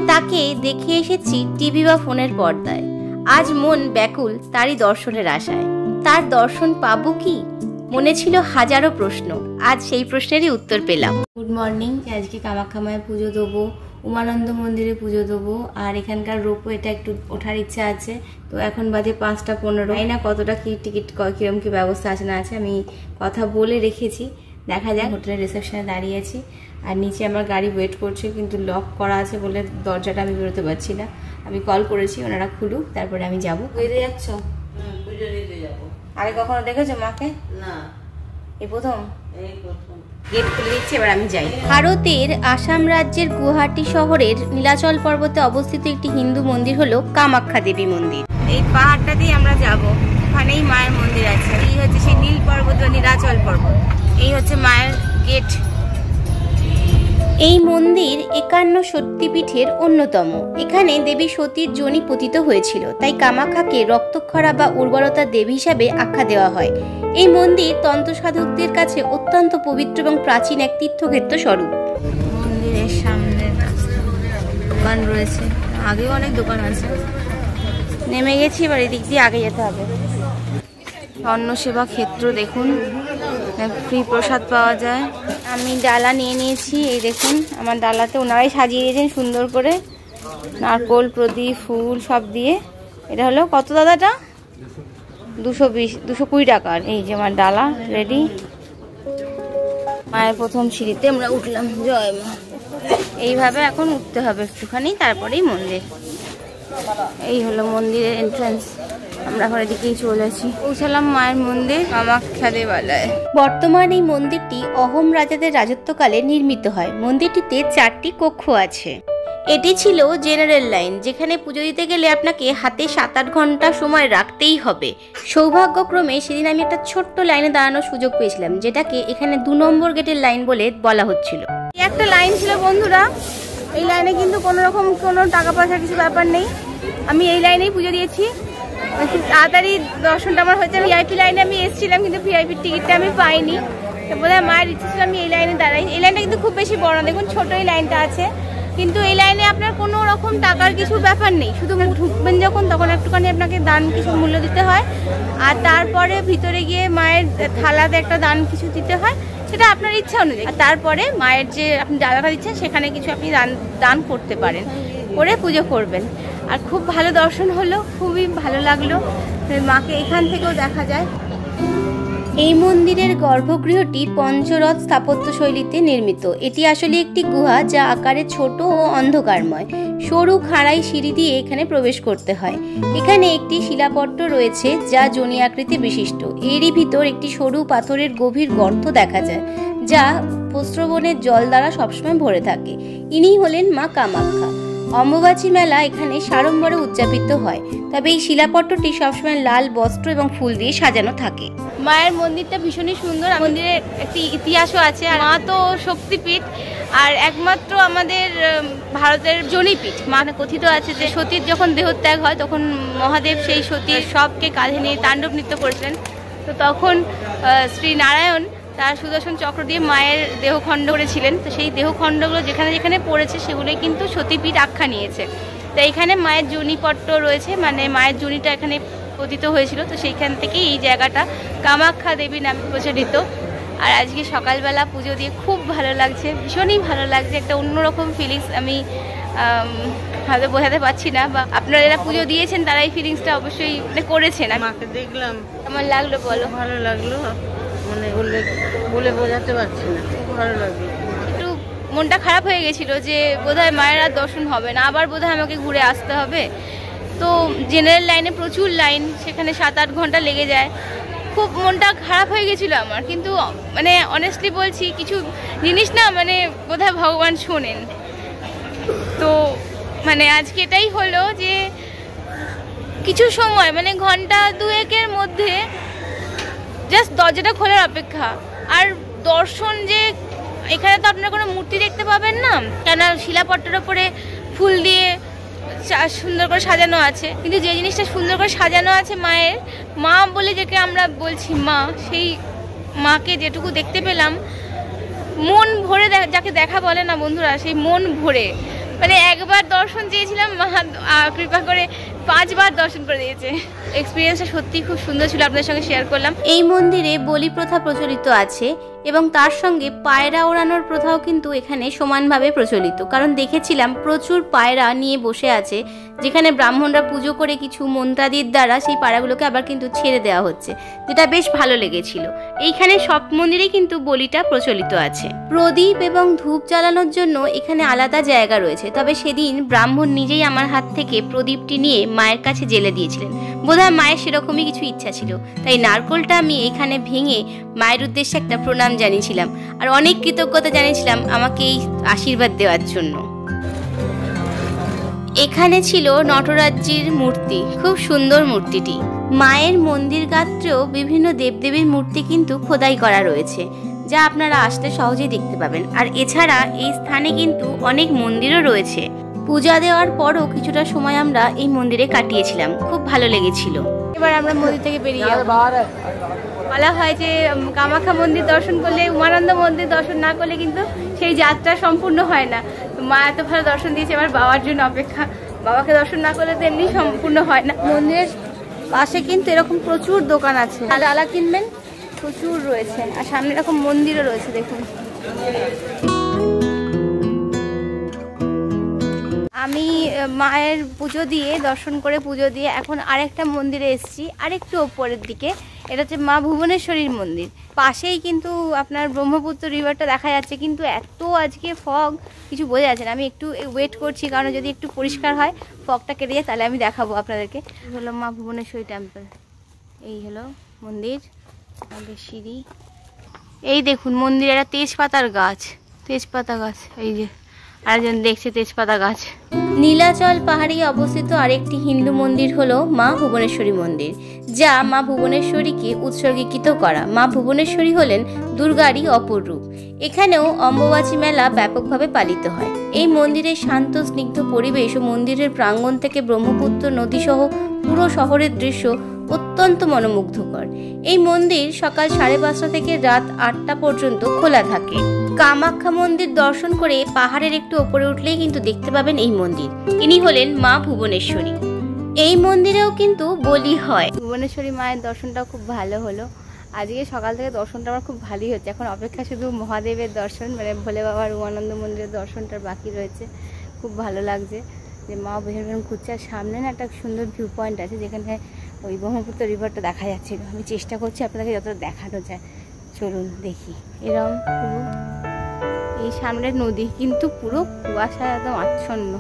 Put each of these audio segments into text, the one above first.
তাকে দেখে এসেছি টিভি বা ফোনের পর্দায়। আজ মন ব্যাকুল তারই দর্শনের আশায়। তার দর্শন পাবো কি? মনে ছিল হাজারো প্রশ্ন, আজ সেই প্রশ্নেরই উত্তর পেলাম। Good morning. আজকে কামাখ্যা মায়ের পুজো দেবো, উমানন্দ মন্দিরে পুজো দেবো, আর এখানকার রোপওয়েটা একটু ওঠার ইচ্ছা আছে। তো এখন বাজে 5:15। জানি না কতটা কি টিকিট কিরম কি ব্যবস্থা আছে না আছে, আমি কথা বলে রেখেছি, দেখা যাক। হোটেলের রিসেপশনে দাঁড়িয়ে আছি, আর নিচে আমার গাড়ি ওয়েট করছে, কিন্তু লক করা আছে বলে দরজাটা আমি বেরোতে পারছি না। আমি কল করেছি, ওনারা খুলুক, তারপরে আমি যাবো। বেরিয়ে যাচ্ছ? পুজো দিতে যাবো। আগে কখনো দেখেছো মাকে? না, এই প্রথম? এই প্রথম। গেট খুলে দিচ্ছি, এবার আমি যাই। ভারতের আসাম রাজ্যের গুয়াহাটি শহরের নীলাচল পর্বতে অবস্থিত একটি হিন্দু মন্দির হলো কামাখ্যা দেবী মন্দির। এই পাহাড়টা দিয়ে আমরা যাব, ওখানেই মায়ের মন্দির আছে। এই হচ্ছে সেই নীল পর্বত বা নীলাচল পর্বত, এই হচ্ছে মায়ের গেট। এই মন্দির 51 শক্তিপীঠের অন্যতম। এখানে দেবী সতীর যোনি পতিত হয়েছিল, তাই কামাখ্যাকে রক্তক্ষরা বা উর্বরতা দেবী হিসাবে আখ্যা দেওয়া হয়। এই মন্দির তন্ত্র সাধকদের কাছে অত্যন্ত পবিত্র এবং প্রাচীন এক তীর্থক্ষেত্র স্বরূপ। মন্দিরের সামনে দোকান রয়েছে, আগেও অনেক দোকান আছে। নেমে গেছি, এবার এদিক দিয়ে আগে যেতে হবে। অন্ন সেবা ক্ষেত্র দেখুন, ফ্রি প্রসাদ পাওয়া যায়। আমি ডালা নিয়ে নিয়েছি, এই দেখুন আমার ডালাতে ওনারাই সাজিয়ে দিয়েছেন সুন্দর করে, নারকোল, প্রদীপ, ফুল সব দিয়ে। এটা হলো কত দাদাটা? 220 টাকা। এই যে আমার ডালা রেডি। মায়ের প্রথম সিঁড়িতে আমরা উঠলাম, জয় মা। এইভাবে এখন উঠতে হবে একটুখানি, তারপরেই মন্দির। এই হলো মন্দিরের এন্ট্রান্স। আমরা ঘরের দিকেই চলেছি, পৌঁছালাম মায়ের মন্দির কামাখ্যা দেবালয়। বর্তমান এই মন্দিরটি অহোম রাজাদের রাজত্বকালে নির্মিত হয়। মন্দিরটিতে 4টি কক্ষ আছে। এটি ছিল জেনারেল লাইন, যেখানে পুজো দিতে গেলে আপনাকে হাতে 7-8 ঘন্টা সময় রাখতেই হবে। সৌভাগ্যক্রমে সেদিন আমি একটা ছোট্ট লাইনে দাঁড়ানোর সুযোগ পেয়েছিলাম, যেটাকে এখানে 2 নম্বর গেটের লাইন বলে বলা হচ্ছিল। একটা লাইন ছিল বন্ধুরা, এই লাইনে কিন্তু কোনো টাকা পয়সার কিছু ব্যাপার নেই। আমি এই লাইনেই পুজো দিয়েছি, খুব তাড়াতাড়ি দর্শনটা আমার হয়েছে। ভিআইপি লাইনে আমি এসেছিলাম, কিন্তু ভিআইপির টিকিটটা আমি পাইনি। বোধহয় মায়ের ইচ্ছে ছিল আমি এই লাইনে দাঁড়াই। এই লাইনটা কিন্তু খুব বেশি বড় না, দেখুন ছোট এই লাইনটা আছে, কিন্তু এই লাইনে আপনার কোনো রকম টাকার কিছু ব্যাপার নেই। শুধু ঢুকবেন যখন, তখন একটুখানি আপনাকে দান কিছু মূল্য দিতে হয়, আর তারপরে ভিতরে গিয়ে মায়ের থালাতে একটা দান কিছু দিতে হয়, সেটা আপনার ইচ্ছা অনুযায়ী। আর তারপরে মায়ের যে আপনি ডালাটা দিচ্ছেন, সেখানে কিছু আপনি দান করতে পারেন, করে পুজো করবেন। আর খুব ভালো দর্শন হলো, খুবই ভালো লাগলো। মাকে এখান থেকেও দেখা যায়। এই মন্দিরের গর্ভগৃহটি পঞ্চরথ স্থাপত্য শৈলীতে নির্মিত। এটি আসলে একটি গুহা, যা আকারে ছোট ও অন্ধকারময়। সরু খাড়াই সিঁড়ি দিয়ে এখানে প্রবেশ করতে হয়। এখানে একটি শিলাপট্ট রয়েছে, যা যোনি আকৃতি বিশিষ্ট। এরই ভিতর একটি সরু পাথরের গভীর গর্ত দেখা যায়, যা প্রস্রবণের জল দ্বারা সবসময় ভরে থাকে। ইনি হলেন মা কামাখ্যা। অম্বুবাচী মেলা এখানে সাড়ম্বরে উদযাপিত হয়, তবে এই শিলাপট্টটি সবসময় লাল বস্ত্র এবং ফুল দিয়ে সাজানো থাকে। মায়ের মন্দিরটা ভীষণই সুন্দর। মন্দিরের একটি ইতিহাসও আছে। আর মা তো শক্তিপীঠ, আর একমাত্র আমাদের ভারতের যোনিপীঠ। মানে কথিত আছে যে সতীর যখন দেহত্যাগ হয়, তখন মহাদেব সেই সতীর সবকে কাঁধে নিয়ে তাণ্ডব নৃত্য করেছিলেন। তো তখন শ্রী নারায়ণ তার সুদর্শন চক্র দিয়ে মায়ের দেহখণ্ড করেছিলেন। তো সেই দেহখণ্ডগুলো যেখানে যেখানে পড়েছে, সেগুলোই কিন্তু সতীপীঠ আখ্যা নিয়েছে। তো এইখানে মায়ের যোনিপট্ট রয়েছে, মানে মায়ের যোনিটা এখানে পতিত হয়েছিল। তো সেইখান থেকেই এই জায়গাটা কামাখ্যা দেবী নামে প্রচলিত। আর আজকে সকালবেলা পুজো দিয়ে খুব ভালো লাগছে, ভীষণই ভালো লাগছে। একটা অন্যরকম ফিলিংস আমি হয়তো বোঝাতে পারছি না, বা আপনারা যারা পুজো দিয়েছেন তারা এই ফিলিংসটা অবশ্যই করেছেন। মাকে দেখলাম, আমার লাগলো, বলো। ভালো লাগলো, মানে বলে বোঝাতে পারছি না, খুব ভালো লাগলো। একটু মনটা খারাপ হয়ে গেছিল যে বোধহয় মায়ের আর দর্শন হবে না, আবার বোধহয় আমাকে ঘুরে আসতে হবে। তো জেনারেল লাইনে প্রচুর লাইন, সেখানে 7-8 ঘন্টা লেগে যায়। খুব মনটা খারাপ হয়ে গেছিলো আমার, কিন্তু মানে অনেস্টলি বলছি, কিছু জিনিস না মানে বোধহয় ভগবান শোনেন। তো মানে আজকে এটাই হলো যে কিছু সময়, মানে ঘন্টা 2-1-এর মধ্যে জাস্ট দরজাটা খোলার অপেক্ষা। আর দর্শন, যে এখানে তো আপনারা কোনো মূর্তি দেখতে পাবেন না, কেন শিলাপট্টের ওপরে ফুল দিয়ে সুন্দর করে সাজানো আছে, কিন্তু যে জিনিসটা সুন্দর করে সাজানো আছে মায়ের, মা বলে যাকে আমরা বলছি মা, সেই মাকে যেটুকু দেখতে পেলাম, মন ভরে, যাকে দেখা বলে না বন্ধুরা, সেই মন ভরে। মানে একবার দর্শন চেয়েছিলাম, মা কৃপা করে 5 বার দর্শন করে দিয়েছে। এক্সপিরিয়েন্সটা সত্যি খুব সুন্দর ছিল, আপনাদের সঙ্গে শেয়ার করলাম। এই মন্দিরে বলি প্রথা প্রচলিত আছে এবং তার সঙ্গে পায়রা ওড়ানোর প্রথাও কিন্তু এখানে সমানভাবে প্রচলিত। কারণ দেখেছিলাম প্রচুর পায়রা নিয়ে বসে আছে, যেখানে ব্রাহ্মণরা পুজো করে কিছু মন্ত্রাদির দ্বারা সেই পায়রাগুলোকে আবার কিন্তু ছেড়ে দেওয়া হচ্ছে, যেটা বেশ ভালো লেগেছিল। এইখানে সব মন্দিরেই কিন্তু বলিটা প্রচলিত আছে। প্রদীপ এবং ধূপ জ্বালানোর জন্য এখানে আলাদা জায়গা রয়েছে, তবে সেদিন ব্রাহ্মণ নিজেই আমার হাত থেকে প্রদীপটি নিয়ে মায়ের কাছে জেলে দিয়েছিলেন। বোধহয় মায়ের সেরকমই কিছু ইচ্ছা ছিল, তাই নারকোলটা আমি এখানে ভেঙে মায়ের উদ্দেশ্যে একটা প্রণাম জানিয়েছিলাম আর অনেক কৃতজ্ঞতা জানিয়েছিলাম আমাকে এই আশীর্বাদ দেওয়ার জন্য। এখানে ছিল নটরাজ্জির মূর্তি, খুব সুন্দর মূর্তিটি। মায়ের মন্দির গাত্রেও বিভিন্ন দেবদেবীর মূর্তি কিন্তু খোদাই করা রয়েছে, যা আপনারা আসলে সহজেই দেখতে পাবেন। আর এছাড়া এই স্থানে কিন্তু অনেক মন্দিরও রয়েছে। পূজা দেওয়ার পরও কিছুটা সময় আমরা এই মন্দিরে কাটিয়েছিলাম, খুব ভালো লেগেছিল। এবার আমরা মন্দির থেকে বেরিয়ে যাবো। বলা হয় যে কামাখ্যা মন্দির দর্শন করলে, উমানন্দ মন্দির দর্শন না করলে কিন্তু সেই যাত্রা সম্পূর্ণ হয় না। মা এত ভালো দর্শন দিয়েছে, এবার বাবার জন্য অপেক্ষা। বাবাকে দর্শন না করলে তো এমনি সম্পূর্ণ হয় না। মন্দিরের পাশে কিন্তু এরকম প্রচুর দোকান আছে, ডালা কিনবেন প্রচুর রয়েছে। আর সামনে এরকম মন্দিরও রয়েছে, দেখুন। আমি মায়ের পুজো দিয়ে, দর্শন করে পুজো দিয়ে এখন আরেকটা মন্দিরে এসেছি, আরেকটু ওপরের দিকে। এটা হচ্ছে মা ভুবনেশ্বরীর মন্দির। পাশেই কিন্তু আপনার ব্রহ্মপুত্র রিভারটা দেখা যাচ্ছে, কিন্তু এত আজকে ফগ কিছু বোঝা যাচ্ছে না। আমি একটু ওয়েট করছি, কারণ যদি একটু পরিষ্কার হয়, ফগটা কেটে যায়, তাহলে আমি দেখাবো আপনাদেরকে। হলো মা ভুবনেশ্বরী টেম্পল, এই হলো মন্দির, আমাদের সিঁড়ি। এই দেখুন মন্দিরে একটা তেজপাতার গাছ, তেজপাতা গাছ, এই যে আরেকজন দেখছে তেজপাতা গাছ। নীলাচল পাহাড়ে অবস্থিত আরেকটি হিন্দু মন্দির হলো মা ভুবনেশ্বরী মন্দির, যা মা ভুবনেশ্বরীকে উৎসর্গীকৃত করা। মা ভুবনেশ্বরী হলেন দুর্গারই অপর রূপ। এখানেও অম্বুবাচী মেলা ব্যাপকভাবে পালিত হয়। এই মন্দিরের শান্ত স্নিগ্ধ পরিবেশ ও মন্দিরের প্রাঙ্গণ থেকে ব্রহ্মপুত্র নদী সহ পুরো শহরের দৃশ্য অত্যন্ত মনোমুগ্ধকর। এই মন্দির সকাল 5:30 থেকে রাত 8টা পর্যন্ত খোলা থাকে। কামাখ্যা মন্দির দর্শন করে পাহাড়ের একটু উপরে উঠলেই কিন্তু দেখতে পাবেন এই মন্দির। ইনি হলেন মা ভুবনেশ্বরী। এই মন্দিরেও কিন্তু বলি হয়। ভুবনেশ্বরী মায়ের দর্শনটাও খুব ভালো হলো। আজকে সকাল থেকে দর্শনটা আমার খুব ভালোই হচ্ছে। এখন অপেক্ষা শুধু মহাদেবের দর্শন, মানে ভোলে বাবার উমানন্দ মন্দিরের দর্শনটা বাকি রয়েছে। খুব ভালো লাগছে যে মা বেরোবেন ঘুরছে। আর সামনে না একটা সুন্দর ভিউ পয়েন্ট আছে, যেখানে ওই ব্রহ্মপুত্র রিভারটা দেখা যাচ্ছে। আমি চেষ্টা করছি আপনাদেরকে যতটা দেখানো যায়। চলুন দেখি। এরকম পুরো এই সামনের নদী, কিন্তু পুরো কুয়াশায় একদম আচ্ছন্ন।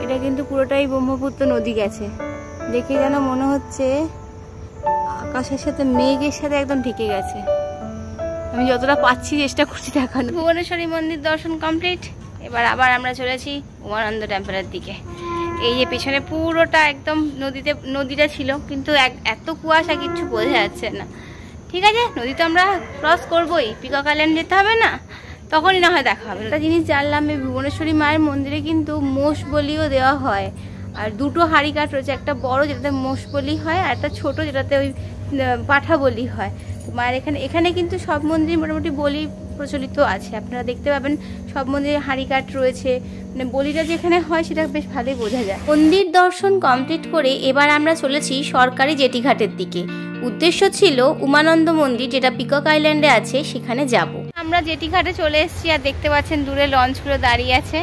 এটা কিন্তু পুরোটাই ব্রহ্মপুত্র নদী গেছে। দেখে যেন মনে হচ্ছে আকাশের সাথে মেঘের সাথে একদম ঢেকে গেছে। আমি যতটা পাচ্ছি চেষ্টা করছি দেখানো। ভুবনেশ্বরী মন্দির দর্শন কমপ্লিট। এবার আবার আমরা চলেছি উমানন্দ টেম্পলের দিকে। এই যে পেছনে পুরোটা একদম নদীটা ছিল, কিন্তু এত কুয়াশা কিচ্ছু বোঝা যাচ্ছে না। ঠিক আছে, নদী তো আমরা ক্রস করবোই, পিকক আইল্যান্ড যেতে হবে না, তখনই না হয় দেখা হবে। একটা জিনিস জানলাম, এই ভুবনেশ্বরী মায়ের মন্দিরে কিন্তু মোষ বলিও দেওয়া হয়। আর দুটো হাঁড়ি কাঠ রয়েছে, একটা বড় যেটাতে মোষ বলি হয়, আর একটা ছোট যেটাতে ওই পাঠা বলি হয়। মায়ের এখানে কিন্তু সব মন্দিরে মোটামুটি বলি প্রচলিত আছে। আপনারা দেখতে পাবেন সব মন্দিরে হাঁড়ি কাঠ রয়েছে, মানে বলিটা যেখানে হয় সেটা বেশ ভালোই বোঝা যায়। মন্দির দর্শন কমপ্লিট করে এবার আমরা চলেছি সরকারি জেটিঘাটের দিকে। উদ্দেশ্য ছিল উমানন্দ মন্দির, যেটা পিকক আইল্যান্ডে আছে, সেখানে যাব। আমরা জেটিঘাটে চলে এসেছি, আর দেখতে পাচ্ছেন দূরে লঞ্চগুলো দাঁড়িয়ে আছে।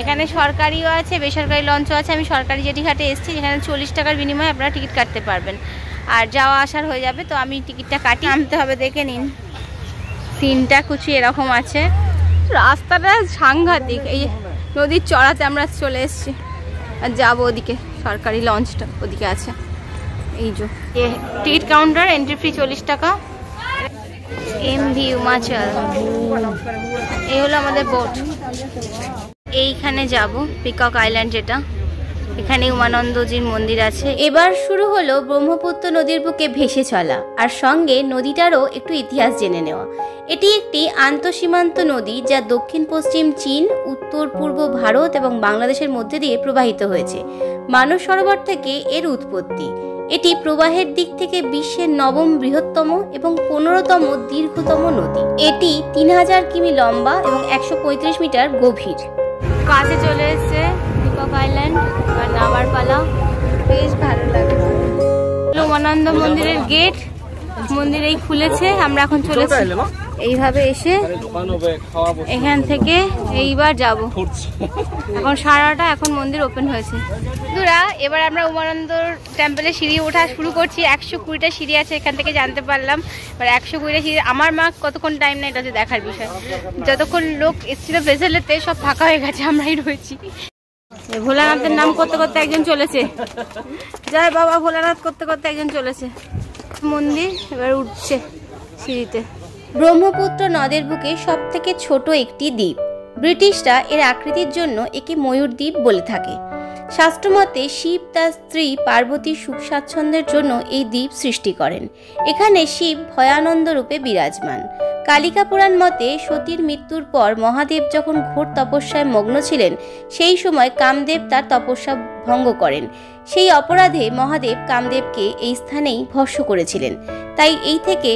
এখানে সরকারিও আছে, বেসরকারি লঞ্চও আছে। আমি সরকারি জেটিঘাটে এসেছি, যেখানে 40 টাকার বিনিময়ে আপনারা টিকিট কাটতে পারবেন, আর যাওয়া আসার হয়ে যাবে। তো আমি টিকিটটা কাটি, নামতে হবে। দেখে নিন সিনটা কিছু এরকম আছে। রাস্তাটা সাংঘাতিক। এই নদীর চড়াতে আমরা চলে এসেছি, আর যাবো ওদিকে। সরকারি লঞ্চটা ওদিকে আছে। এই যে টিকিট কাউন্টার, এন্ট্রি ফি 40 টাকা। এমভি হিমাচল, এই হলো আমাদের বোট। এইখানে যাব পিকক আইল্যান্ড, যেটা এখানে উমানন্দজির মন্দির আছে। এবার শুরু হলো ব্রহ্মপুত্র নদীর বুকে ভেসে চলা, আর সঙ্গে নদীটারও একটু ইতিহাস জেনে নেওয়া। এটি একটি আন্তঃসীমান্ত নদী, যা দক্ষিণ পশ্চিম চীন, উত্তর পূর্ব ভারত এবং বাংলাদেশের মধ্যে দিয়ে প্রবাহিত হয়েছে। মানস সরোবর থেকে এর উৎপত্তি। এটি প্রবাহের দিক থেকে বিশ্বের 9ম বৃহত্তম এবং 15তম দীর্ঘতম নদী। এটি 3000 কিমি লম্বা এবং 135 মিটার গভীর। কাছে চলে এসেছে পিকক আইল্যান্ড, আর নামার পালা। বেশ ভালো লাগে। উমানন্দ মন্দিরের গেট, মন্দির এই খুলেছে, আমরা এখন চলেছি এইভাবে এসে এখান থেকে এইবার যাব। এখন সারাটা এখন মন্দির ওপেন হয়েছে। বন্ধুরা, এবার আমরা উমানন্দ টেম্পলের সিঁড়ি ওঠা শুরু করছি। 120টা সিঁড়ি আছে এখান থেকে জানতে পারলাম। এবার 120টা সিঁড়ি, আমার মা কতক্ষণ টাইম নেই এটা হচ্ছে দেখার বিষয়। যতক্ষণ লোক এসেছিল ভেসেলেতে সব ফাঁকা হয়ে গেছে, আমরাই রয়েছি। ভোলানাথের নাম করতে করতে একজন চলেছে, জয় বাবা ভোলানাথ করতে করতে একজন চলেছে। মন্দির এবার উঠছে সিঁড়িতে। ব্রহ্মপুত্র নদের বুকে সব থেকে ছোট একটি দ্বীপ। ব্রিটিশরা এর আকৃতির জন্য একে ময়ূর দ্বীপ বলে থাকে। শাস্ত্রমতে শিব তার স্ত্রী পার্বতীর সুখ স্বাচ্ছন্দ্যের জন্য এই দ্বীপ সৃষ্টি করেন। এখানে শিব ভয়ানন্দ রূপে বিরাজমান। কালিকা পুরাণ মতে সতীর মৃত্যুর পর মহাদেব যখন ঘোর তপস্যায় মগ্ন ছিলেন, সেই সময় কামদেব তার তপস্যা ভঙ্গ করেন। সেই অপরাধে মহাদেব কামদেবকে এই স্থানেই ভস্ম করেছিলেন। তাই এই থেকে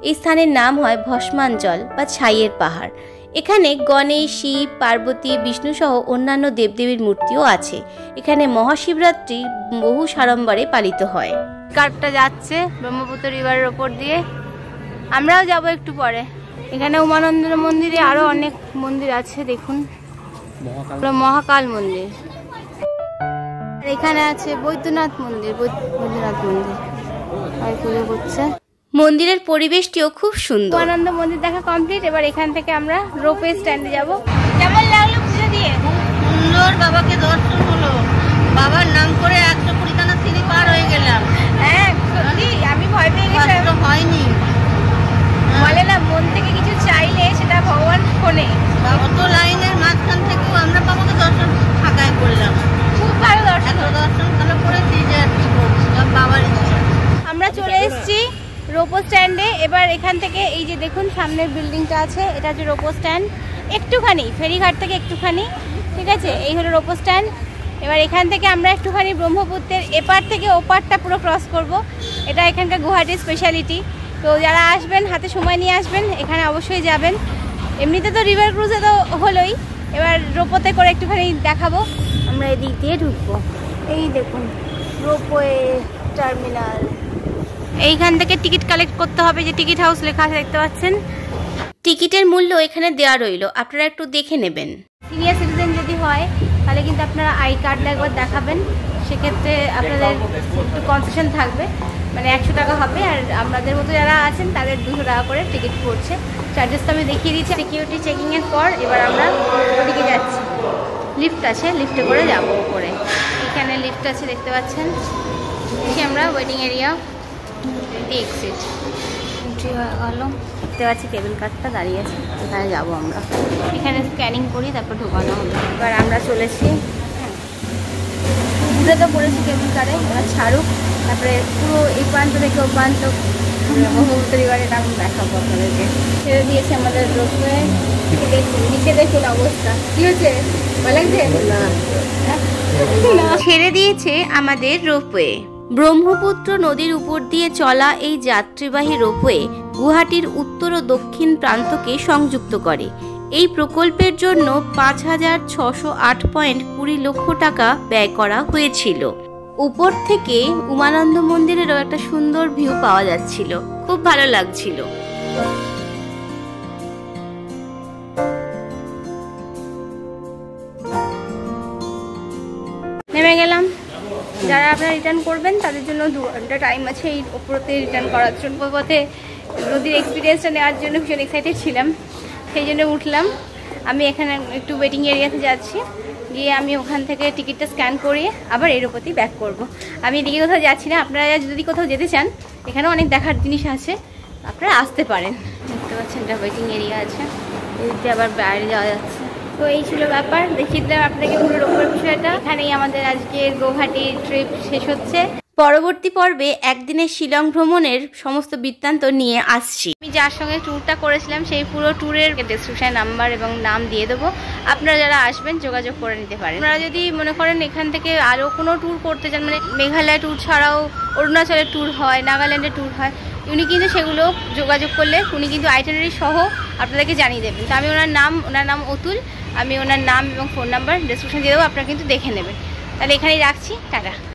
এই স্থানের নাম হয় ভস্মাঞ্চল বা ছাইয়ের পাহাড়। এখানে গণেশ, শিব, পার্বতী, বিষ্ণু সহ অন্যান্য দেবদেবীর মূর্তিও আছে। এখানে মহাশিবরাত্রি বহু সাড়ম্বরে পালিত হয়। কারটা যাচ্ছে ব্রহ্মপুত্র রিভারের ওপর দিয়ে, আমরাও যাব একটু পরে। এখানে উমানন্দ মন্দিরে আরো অনেক মন্দির আছে, দেখুন মহাকাল মন্দির। এখানে আছে বৈদ্যনাথ মন্দির, বৈদ্যনাথ মন্দির পুজো করছে। মন্দিরের পরিবেশটিও খুব সুন্দর। উমানন্দ মন্দির দেখা কমপ্লিট। এবার এখান থেকে আমরা রোপওয়ে স্ট্যান্ডে যাব। কেমন লাগলো পুজো দিয়ে? সুন্দর, বাবাকে দর্শন হলো, বাবার নাম করে 120 খানা সিঁড়ি পার হয়ে গেলাম। হ্যাঁ সত্যি, আমি ভয় পেয়ে গেছি। হয়নি, বলে না মন থেকে কিছু চাইলে সেটা ভগবান শোনে। অত লাইনের মাঝখান থেকেও আমরা বাবাকে দর্শন ফাঁকায় করলাম। খুব ভালো দর্শন ভালো করেছি যে বাবার ইচ্ছা। আমরা চলে এসেছি রোপো স্ট্যান্ডে। এবার এখান থেকে এই যে দেখুন সামনের বিল্ডিংটা আছে, এটা হচ্ছে রোপো স্ট্যান্ড। একটুখানি ফেরিঘাট থেকে একটুখানি, ঠিক আছে, এই হলো রোপো স্ট্যান্ড। এবার এখান থেকে আমরা একটুখানি ব্রহ্মপুত্রের এপার থেকে ওপারটা পুরো ক্রস করব। এটা এখানকার গুয়াহাটির স্পেশালিটি। তো যারা আসবেন হাতে সময় নিয়ে আসবেন, এখানে অবশ্যই যাবেন। এমনিতে তো রিভার ক্রুজে তো হলোই, এবার রোপোতে করে একটুখানি দেখাবো। আমরা এদিক দিয়ে ঢুকবো। এই দেখুন রোপওয়ে টার্মিনাল। এইখান থেকে টিকিট কালেক্ট করতে হবে, যে টিকিট হাউস লেখা আছে দেখতে পাচ্ছেন। টিকিটের মূল্য এখানে দেওয়া রইল, আপনারা একটু দেখে নেবেন। সিনিয়র সিটিজেন যদি হয় তাহলে কিন্তু আপনারা আই কার্ডটা একবার দেখাবেন, সেক্ষেত্রে আপনাদের একটু কনসেশন থাকবে, মানে 100 টাকা হবে। আর আপনাদের মতো যারা আছেন তাদের 200 টাকা করে টিকিট পড়ছে। চার্জেস তো আমি দেখিয়ে দিচ্ছি। সিকিউরিটি চেকিংয়ের পর এবার আমরা ওদিকে যাচ্ছি। লিফট আছে, লিফটে করে যাব উপরে। এখানে লিফট আছে দেখতে পাচ্ছেন। দেখি আমরা ওয়েটিং এরিয়া এক্সিট এন্ট্রি হয়ে গেল। দেখতে পাচ্ছি কেবিল কারটা দাঁড়িয়ে আছে, এখানে যাবো আমরা। এখানে স্ক্যানিং করি, তারপর ঢোকানো হবে। এবার আমরা চলেছি, ঘুরে তো পড়েছি কেবিল কারে। এবার ছাড়ুক, তারপরে পুরো এই প্রান্ত থেকে ও প্রান্ত ব্রহ্মপুত্র রিভারের নাম দেখাবো আপনাদেরকে। ছেড়ে দিয়েছে আমাদের রোপওয়ে। দেখুন নিচে, দেখুন অবস্থা কি হচ্ছে, ভালো লাগছে না? ছেড়ে দিয়েছে আমাদের রোপওয়ে। ব্রহ্মপুত্র নদীর উপর দিয়ে চলা এই যাত্রীবাহী রোপওয়ে গুয়াহাটির উত্তর ও দক্ষিণ প্রান্তকে সংযুক্ত করে। এই প্রকল্পের জন্য 5,608.20 লক্ষ টাকা ব্যয় করা হয়েছিল। উপর থেকে উমানন্দ মন্দিরেরও একটা সুন্দর ভিউ পাওয়া যাচ্ছিল, খুব ভালো লাগছিল। নেমে গেলাম। যারা আপনারা রিটার্ন করবেন তাদের জন্য 2 ঘন্টা টাইম আছে এই ওপরতে রিটার্ন করার জন্য। পথে নদীর এক্সপিরিয়েন্সটা নেওয়ার জন্য ভীষণ এক্সাইটেড ছিলাম, সেই জন্য উঠলাম। আমি এখানে একটু ওয়েটিং এরিয়াতে যাচ্ছি, গিয়ে আমি ওখান থেকে টিকিটটা স্ক্যান করিয়ে আবার এর ওপরই ব্যাক করবো। আমি এদিকে কোথাও যাচ্ছি না। আপনারা যদি কোথাও যেতে চান, এখানেও অনেক দেখার জিনিস আছে, আপনারা আসতে পারেন। দেখতে পাচ্ছেন এটা ওয়েটিং এরিয়া আছে, এদিকে আবার বাইরে যাওয়া যাচ্ছে। তো এই ছিল ব্যাপার, দেখিয়ে দিলাম আপনাদেরকে পুরো রোপওয়ের বিষয়টা। এখানেই আমাদের আজকের গুয়াহাটি ট্রিপ শেষ হচ্ছে। পরবর্তী পর্বে একদিনের শিলং ভ্রমণের সমস্ত বৃত্তান্ত নিয়ে আসছি। আমি যার সঙ্গে ট্যুরটা করেছিলাম সেই পুরো ট্যুরের ডেসক্রিপশনে নাম্বার এবং নাম দিয়ে দেবো, আপনারা যারা আসবেন যোগাযোগ করে নিতে পারেন। আপনারা যদি মনে করেন এখান থেকে আরও কোনো ট্যুর করতে চান, মানে মেঘালয় ট্যুর ছাড়াও অরুণাচলের ট্যুর হয়, নাগাল্যান্ডের ট্যুর হয়, উনি কিন্তু সেগুলো যোগাযোগ করলে উনি কিন্তু আইটিনারি সহ আপনাদেরকে জানিয়ে দেবেন। তো আমি ওনার নাম অতুল, আমি ওনার নাম এবং ফোন নাম্বার ডেসক্রিপশনে দিয়ে দেবো, আপনারা কিন্তু দেখে নেবেন। তাহলে এখানেই রাখছি, টাটা।